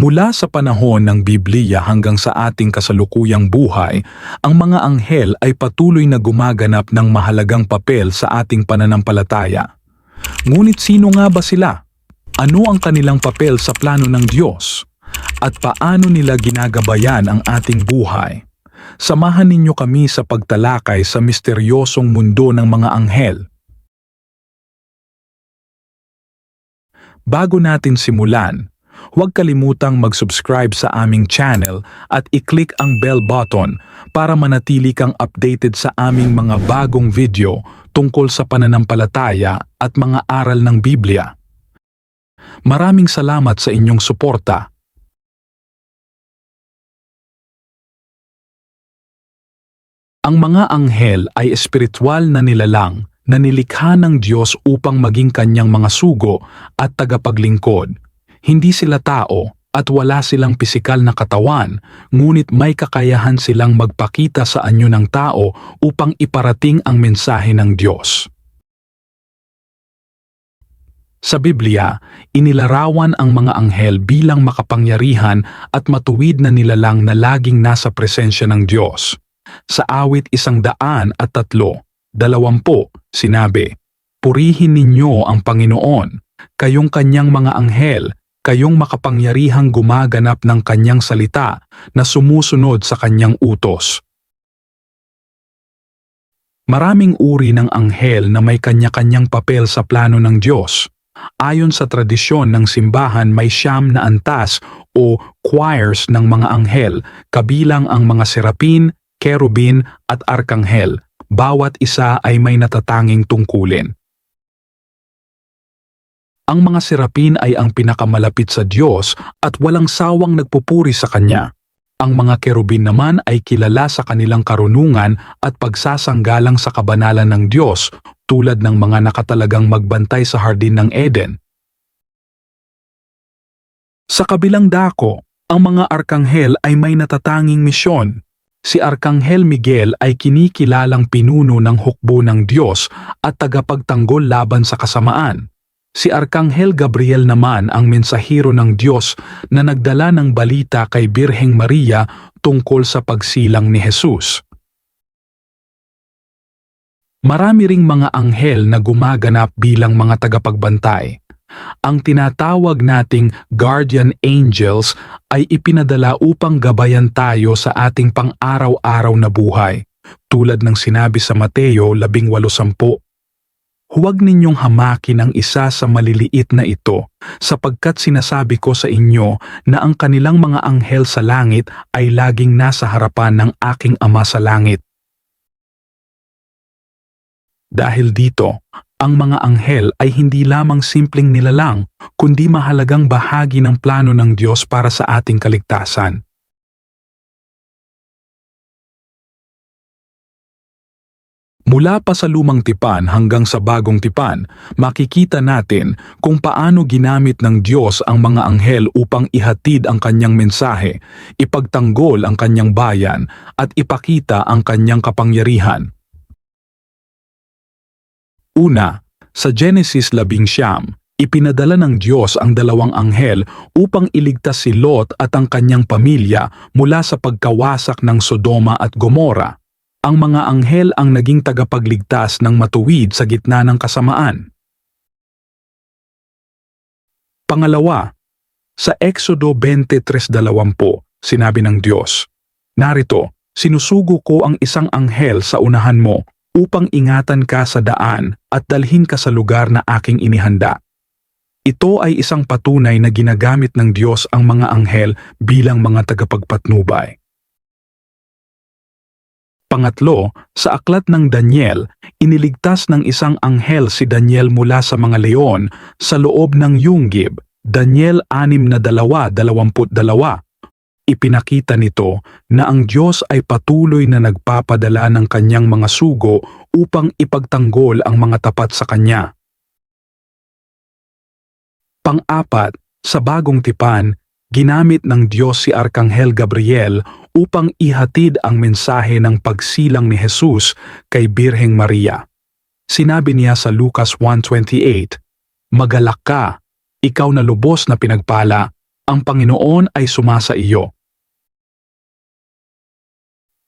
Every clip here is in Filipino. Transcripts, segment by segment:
Mula sa panahon ng Biblia hanggang sa ating kasalukuyang buhay, ang mga anghel ay patuloy na gumaganap ng mahalagang papel sa ating pananampalataya. Ngunit sino nga ba sila? Ano ang kanilang papel sa plano ng Diyos? At paano nila ginagabayan ang ating buhay? Samahan ninyo kami sa pagtalakay sa misteryosong mundo ng mga anghel. Bago natin simulan, huwag kalimutang mag-subscribe sa aming channel at i-click ang bell button para manatili kang updated sa aming mga bagong video tungkol sa pananampalataya at mga aral ng Biblia. Maraming salamat sa inyong suporta. Ang mga anghel ay espiritual na nilalang na nilikha ng Diyos upang maging kanyang mga sugo at tagapaglingkod. Hindi sila tao at wala silang pisikal na katawan, ngunit may kakayahan silang magpakita sa anyo ng tao upang iparating ang mensahe ng Diyos. Sa Biblia, inilarawan ang mga anghel bilang makapangyarihan at matuwid na nilalang na laging nasa presensya ng Diyos. Sa awit 103, sinabi, "Purihin ninyo ang Panginoon, kayong kanyang mga anghel, kayong makapangyarihang gumaganap ng kanyang salita na sumusunod sa kanyang utos." Maraming uri ng anghel na may kanya-kanyang papel sa plano ng Diyos. Ayon sa tradisyon ng simbahan, may 9 na antas o choirs ng mga anghel, kabilang ang mga serapin, kerubin at arkanghel. Bawat isa ay may natatanging tungkulin. Ang mga serapin ay ang pinakamalapit sa Diyos at walang sawang nagpupuri sa Kanya. Ang mga kerubin naman ay kilala sa kanilang karunungan at pagsasanggalang sa kabanalan ng Diyos, tulad ng mga nakatalagang magbantay sa hardin ng Eden. Sa kabilang dako, ang mga arkanghel ay may natatanging misyon. Si Arkanghel Miguel ay kinikilalang pinuno ng hukbo ng Diyos at tagapagtanggol laban sa kasamaan. Si Arkanghel Gabriel naman ang mensahero ng Diyos na nagdala ng balita kay Birheng Maria tungkol sa pagsilang ni Jesus. Marami ring mga anghel na gumaganap bilang mga tagapagbantay. Ang tinatawag nating guardian angels ay ipinadala upang gabayan tayo sa ating pang-araw-araw na buhay, tulad ng sinabi sa Mateo 18:10. "Huwag ninyong hamakin ang isa sa maliliit na ito, sapagkat sinasabi ko sa inyo na ang kanilang mga anghel sa langit ay laging nasa harapan ng aking Ama sa langit." Dahil dito, ang mga anghel ay hindi lamang simpleng nilalang, kundi mahalagang bahagi ng plano ng Diyos para sa ating kaligtasan. Mula pa sa lumang tipan hanggang sa bagong tipan, makikita natin kung paano ginamit ng Diyos ang mga anghel upang ihatid ang kanyang mensahe, ipagtanggol ang kanyang bayan, at ipakita ang kanyang kapangyarihan. Una, sa Genesis 11, ipinadala ng Diyos ang 2 anghel upang iligtas si Lot at ang kanyang pamilya mula sa pagkawasak ng Sodoma at Gomora. Ang mga anghel ang naging tagapagligtas ng matuwid sa gitna ng kasamaan. Pangalawa, sa Exodo 23:20, sinabi ng Diyos, "Narito, sinusugo ko ang isang anghel sa unahan mo upang ingatan ka sa daan at dalhin ka sa lugar na aking inihanda." Ito ay isang patunay na ginagamit ng Diyos ang mga anghel bilang mga tagapagpatnubay. Pangatlo, sa aklat ng Daniel, iniligtas ng isang anghel si Daniel mula sa mga leon sa loob ng yunggib, Daniel 6:22. Ipinakita nito na ang Diyos ay patuloy na nagpapadala ng kanyang mga sugo upang ipagtanggol ang mga tapat sa kanya. Pang-apat, sa bagong tipan, ginamit ng Diyos si Arkanghel Gabriel upang ihatid ang mensahe ng pagsilang ni Jesus kay Birheng Maria. Sinabi niya sa Lucas 1:28, "Magalak ka, ikaw na lubos na pinagpala, Ang Panginoon ay sumasa iyo.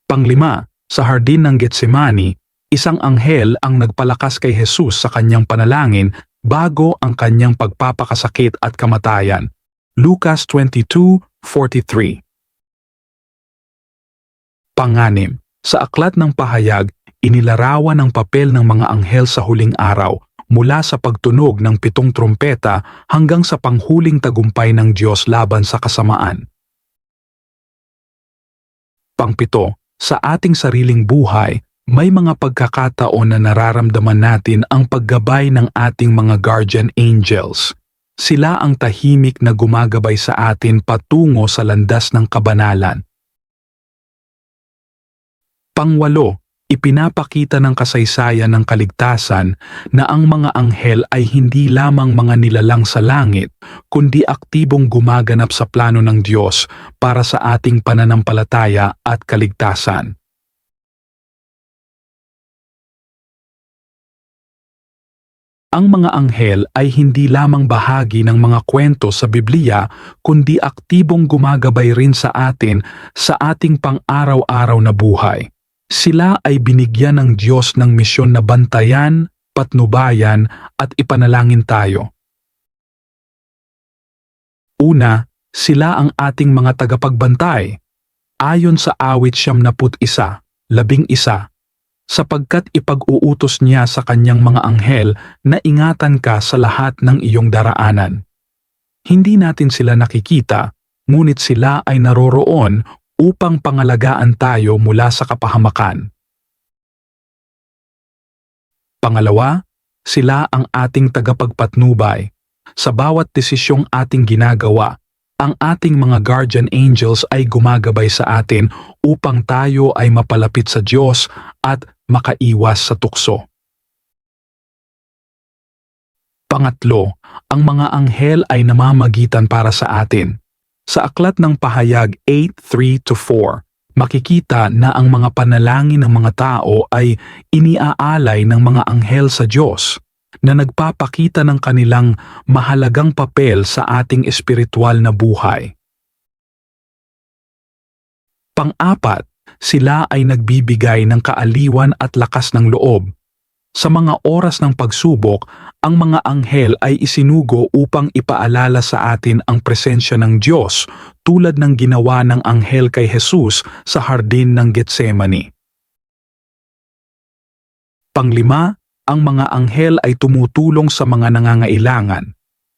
Panglima, sa hardin ng Getsemani, isang anghel ang nagpalakas kay Jesus sa kanyang panalangin bago ang kanyang pagpapakasakit at kamatayan. Lucas 22:43. Panganim, sa aklat ng pahayag, inilarawan ang papel ng mga anghel sa huling araw mula sa pagtunog ng 7 trumpeta hanggang sa panghuling tagumpay ng Diyos laban sa kasamaan. Pangpito, sa ating sariling buhay, may mga pagkakataon na nararamdaman natin ang paggabay ng ating mga guardian angels. Sila ang tahimik na gumagabay sa atin patungo sa landas ng kabanalan. Pangwalo, ipinapakita ng kasaysayan ng kaligtasan na ang mga anghel ay hindi lamang mga nilalang sa langit, kundi aktibong gumaganap sa plano ng Diyos para sa ating pananampalataya at kaligtasan. Ang mga anghel ay hindi lamang bahagi ng mga kwento sa Biblia, kundi aktibong gumagabay rin sa atin sa ating pang-araw-araw na buhay. Sila ay binigyan ng Diyos ng misyon na bantayan, patnubayan at ipanalangin tayo. Una, sila ang ating mga tagapagbantay. Ayon sa awit 71:11, sapagkat ipag-uutos niya sa kanyang mga anghel na ingatan ka sa lahat ng iyong daraanan. Hindi natin sila nakikita, ngunit sila ay naroroon upang pangalagaan tayo mula sa kapahamakan. Pangalawa, sila ang ating tagapagpatnubay. Sa bawat desisyong ating ginagawa, ang ating mga guardian angels ay gumagabay sa atin upang tayo ay mapalapit sa Diyos at makaiwas sa tukso. Pangatlo, ang mga anghel ay namamagitan para sa atin. Sa aklat ng pahayag 8:3-4, makikita na ang mga panalangin ng mga tao ay iniaalay ng mga anghel sa Diyos, na nagpapakita ng kanilang mahalagang papel sa ating espiritual na buhay. Pang-apat, sila ay nagbibigay ng kaaliwan at lakas ng loob. Sa mga oras ng pagsubok, ang mga anghel ay isinugo upang ipaalala sa atin ang presensya ng Diyos tulad ng ginawa ng anghel kay Jesus sa hardin ng Getsemani. Panglima, ang mga anghel ay tumutulong sa mga nangangailangan.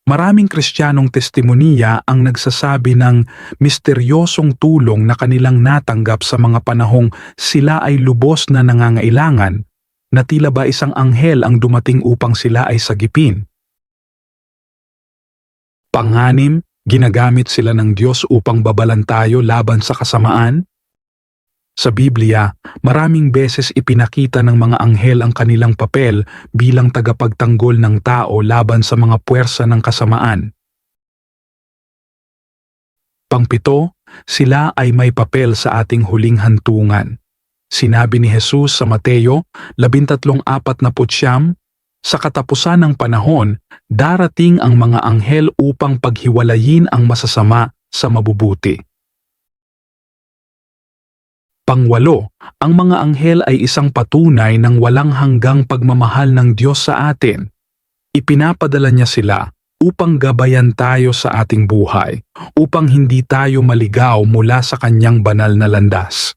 Maraming Kristiyanong testimonya ang nagsasabi ng misteryosong tulong na kanilang natanggap sa mga panahong sila ay lubos na nangangailangan, na tila ba isang anghel ang dumating upang sila ay sagipin. Panganim, ginagamit sila ng Diyos upang babalan tayo laban sa kasamaan. Sa Biblia, maraming beses ipinakita ng mga anghel ang kanilang papel bilang tagapagtanggol ng tao laban sa mga puwersa ng kasamaan. Pangpito, sila ay may papel sa ating huling hantungan. Sinabi ni Jesus sa Mateo 13:49, sa katapusan ng panahon, darating ang mga anghel upang paghiwalayin ang masasama sa mabubuti. Pangwalo, ang mga anghel ay isang patunay ng walang hanggang pagmamahal ng Diyos sa atin. Ipinapadala niya sila upang gabayan tayo sa ating buhay, upang hindi tayo maligaw mula sa kanyang banal na landas.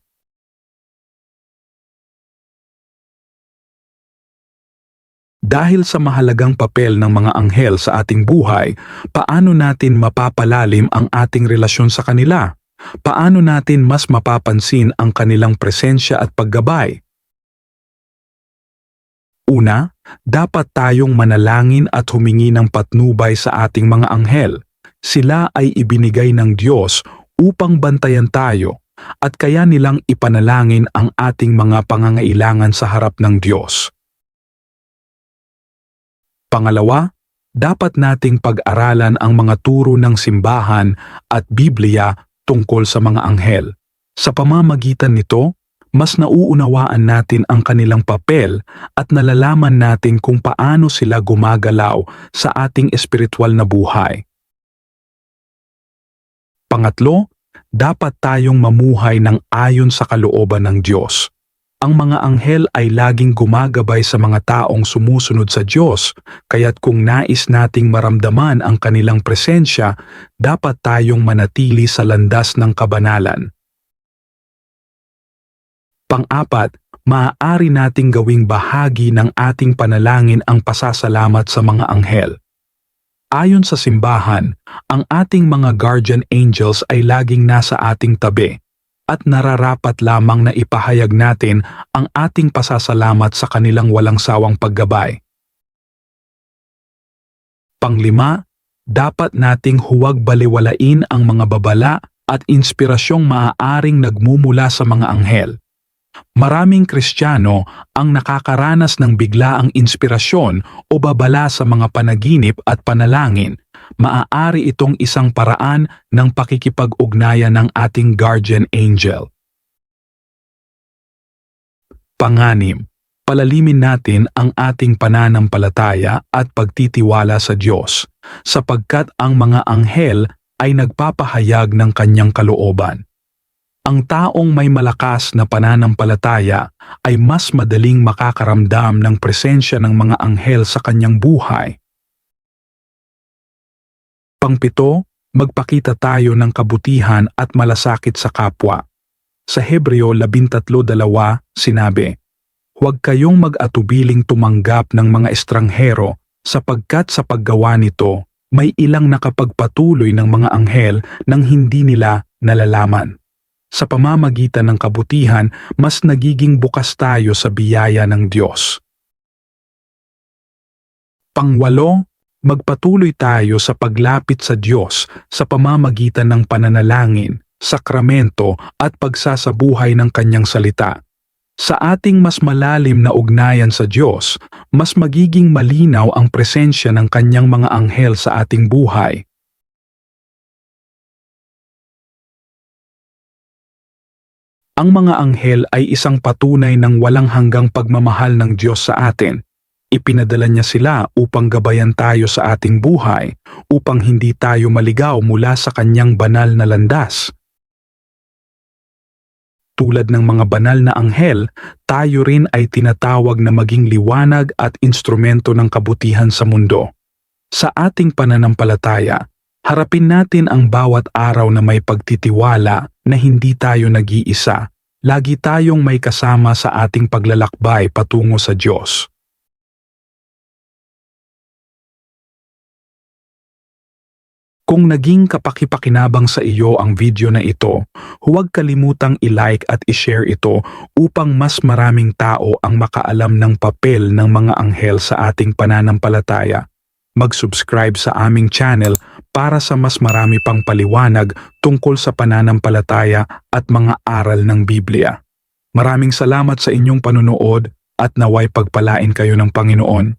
Dahil sa mahalagang papel ng mga anghel sa ating buhay, paano natin mapapalalim ang ating relasyon sa kanila? Paano natin mas mapapansin ang kanilang presensya at paggabay? Una, dapat tayong manalangin at humingi ng patnubay sa ating mga anghel. Sila ay ibinigay ng Diyos upang bantayan tayo, at kaya nilang ipanalangin ang ating mga pangangailangan sa harap ng Diyos. Pangalawa, dapat nating pag-aralan ang mga turo ng simbahan at Biblia tungkol sa mga anghel. Sa pamamagitan nito, mas nauunawaan natin ang kanilang papel at nalalaman natin kung paano sila gumagalaw sa ating espiritual na buhay. Pangatlo, dapat tayong mamuhay ng ayon sa kalooban ng Diyos. Ang mga anghel ay laging gumagabay sa mga taong sumusunod sa Diyos, kaya't kung nais nating maramdaman ang kanilang presensya, dapat tayong manatili sa landas ng kabanalan. Pang-apat, maaari nating gawing bahagi ng ating panalangin ang pasasalamat sa mga anghel. Ayon sa simbahan, ang ating mga guardian angels ay laging nasa ating tabi at nararapat lamang na ipahayag natin ang ating pasasalamat sa kanilang walang sawang paggabay. Panglima, dapat nating huwag baliwalain ang mga babala at inspirasyong maaaring nagmumula sa mga anghel. Maraming Kristiyano ang nakakaranas ng biglaang inspirasyon o babala sa mga panaginip at panalangin. Maaari itong isang paraan ng pakikipag-ugnayan ng ating guardian angel. Panganim, palalimin natin ang ating pananampalataya at pagtitiwala sa Diyos, sapagkat ang mga anghel ay nagpapahayag ng kanyang kalooban. Ang taong may malakas na pananampalataya ay mas madaling makakaramdam ng presensya ng mga anghel sa kanyang buhay. Pangpito, magpakita tayo ng kabutihan at malasakit sa kapwa. Sa Hebreo 13:2 sinabi, "Huwag kayong mag-atubiling tumanggap ng mga estranghero sapagkat sa paggawa nito may ilang nakapagpatuloy ng mga anghel nang hindi nila nalalaman." Sa pamamagitan ng kabutihan, mas nagiging bukas tayo sa biyaya ng Diyos. Pangwalo, magpatuloy tayo sa paglapit sa Diyos sa pamamagitan ng pananalangin, sakramento at pagsasabuhay ng kanyang salita. Sa ating mas malalim na ugnayan sa Diyos, mas magiging malinaw ang presensya ng kanyang mga anghel sa ating buhay. Ang mga anghel ay isang patunay ng walang hanggang pagmamahal ng Diyos sa atin. Ipinadala niya sila upang gabayan tayo sa ating buhay, upang hindi tayo maligaw mula sa kanyang banal na landas. Tulad ng mga banal na anghel, tayo rin ay tinatawag na maging liwanag at instrumento ng kabutihan sa mundo. Sa ating pananampalataya, harapin natin ang bawat araw na may pagtitiwala na hindi tayo nag-iisa. Lagi tayong may kasama sa ating paglalakbay patungo sa Diyos. Kung naging kapakipakinabang sa iyo ang video na ito, huwag kalimutang i-like at i-share ito upang mas maraming tao ang makaalam ng papel ng mga anghel sa ating pananampalataya. Mag-subscribe sa aming channel para sa mas marami pang paliwanag tungkol sa pananampalataya at mga aral ng Biblia. Maraming salamat sa inyong panunood at naway pagpalain kayo ng Panginoon.